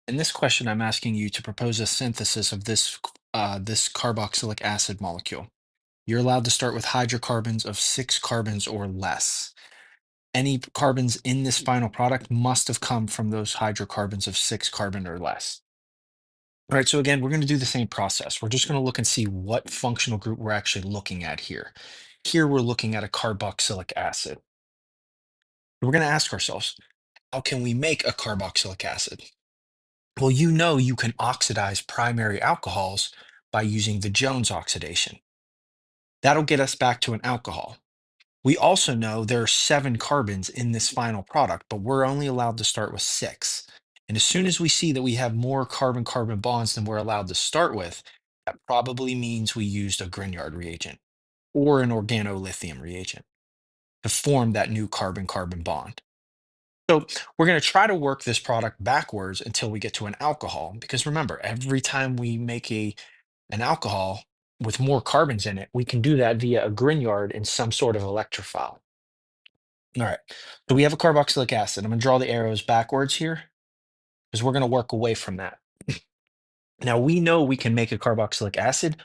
In this question, I'm asking you to propose a synthesis of this carboxylic acid molecule. You're allowed to start with hydrocarbons of 6 carbons or less. Any carbons in this final product must have come from those hydrocarbons of 6 carbon or less. All right, so again, we're going to do the same process. We're just going to look and see what functional group we're actually looking at here. Here, we're looking at a carboxylic acid. We're going to ask ourselves, how can we make a carboxylic acid? Well, you know you can oxidize primary alcohols by using the Jones oxidation. That'll get us back to an alcohol. We also know there are 7 carbons in this final product, but we're only allowed to start with 6. And as soon as we see that we have more carbon-carbon bonds than we're allowed to start with, that probably means we used a Grignard reagent or an organolithium reagent to form that new carbon-carbon bond. So we're going to try to work this product backwards until we get to an alcohol, because remember, every time we make an alcohol with more carbons in it, we can do that via a Grignard in some sort of electrophile. All right, so we have a carboxylic acid. I'm going to draw the arrows backwards here because we're going to work away from that. Now we know we can make a carboxylic acid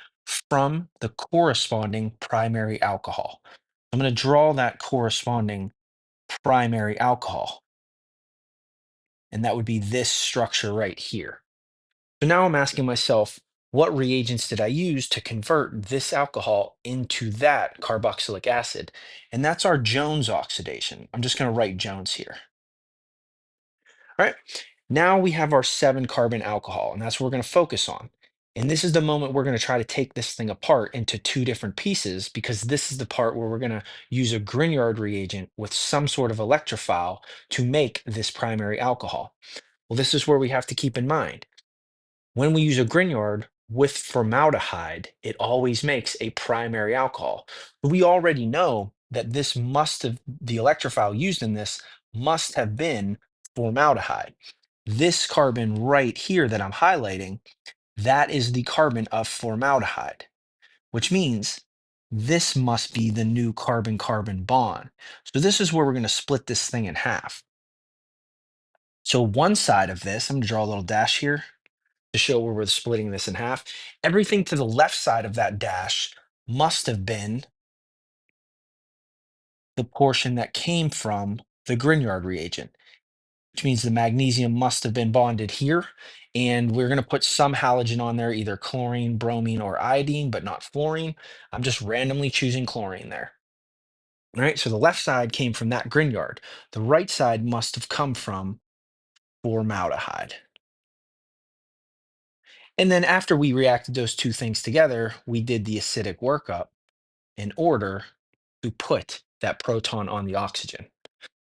from the corresponding primary alcohol. I'm going to draw that corresponding primary alcohol, and that would be this structure right here. So now I'm asking myself, what reagents did I use to convert this alcohol into that carboxylic acid? And that's our Jones oxidation. I'm just going to write Jones here. All right. Now we have our 7 carbon alcohol, and that's what we're going to focus on. And this is the moment we're going to try to take this thing apart into 2 different pieces, because this is the part where we're going to use a Grignard reagent with some sort of electrophile to make this primary alcohol. Well, this is where we have to keep in mind. When we use a Grignard with formaldehyde, it always makes a primary alcohol. We already know that the electrophile used in this must have been formaldehyde. This carbon right here that I'm highlighting, that is the carbon of formaldehyde, which means this must be the new carbon-carbon bond. So this is where we're going to split this thing in half. So one side of this, I'm going to draw a little dash here to show where we're splitting this in half. Everything to the left side of that dash must have been the portion that came from the Grignard reagent, which means the magnesium must have been bonded here. And we're going to put some halogen on there, either chlorine, bromine, or iodine, but not fluorine. I'm just randomly choosing chlorine there. All right, so the left side came from that Grignard. The right side must have come from formaldehyde. And then after we reacted those 2 things together, we did the acidic workup in order to put that proton on the oxygen.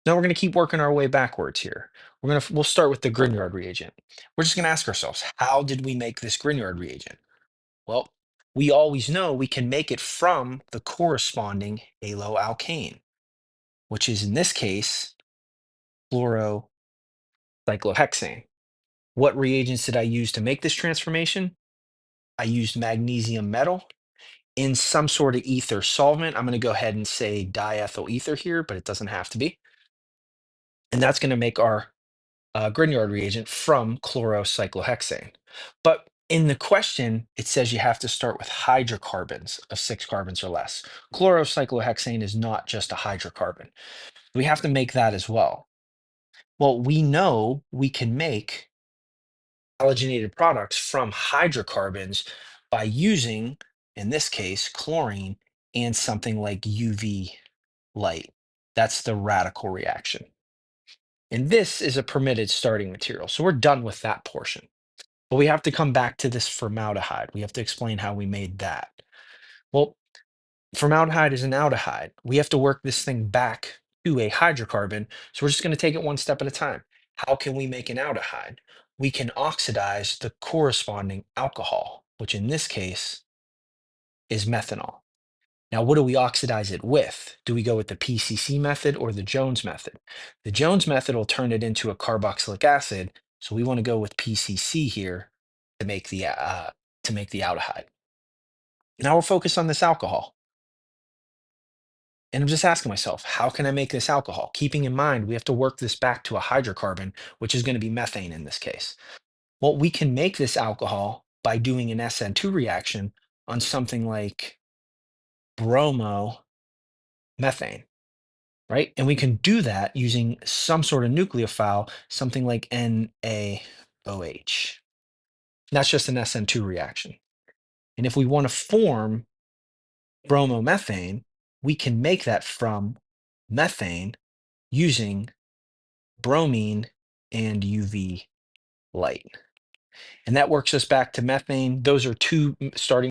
Now we're going to keep working our way backwards here. We'll start with the Grignard reagent. We're just going to ask ourselves, how did we make this Grignard reagent? Well, we always know we can make it from the corresponding haloalkane, which is in this case fluorocyclohexane. What reagents did I use to make this transformation? I used magnesium metal in some sort of ether solvent. I'm going to go ahead and say diethyl ether here, but it doesn't have to be. And that's going to make our Grignard reagent from chlorocyclohexane. But in the question, it says you have to start with hydrocarbons of 6 carbons or less. Chlorocyclohexane is not just a hydrocarbon. We have to make that as well. Well, we know we can make halogenated products from hydrocarbons by using, in this case, chlorine and something like UV light. That's the radical reaction. And this is a permitted starting material. So we're done with that portion. But we have to come back to this formaldehyde. We have to explain how we made that. Well, formaldehyde is an aldehyde. We have to work this thing back to a hydrocarbon. So we're just going to take it one step at a time. How can we make an aldehyde? We can oxidize the corresponding alcohol, which in this case is methanol. Now, what do we oxidize it with? Do we go with the PCC method or the Jones method? The Jones method will turn it into a carboxylic acid, so we want to go with PCC here to make the aldehyde. Now we're focused on this alcohol. And I'm just asking myself, how can I make this alcohol? Keeping in mind, we have to work this back to a hydrocarbon, which is going to be methane in this case. Well, we can make this alcohol by doing an SN2 reaction on something like bromomethane, right? And we can do that using some sort of nucleophile, something like NaOH. That's just an SN2 reaction. And if we want to form bromomethane, we can make that from methane using bromine and UV light. And that works us back to methane. Those are two starting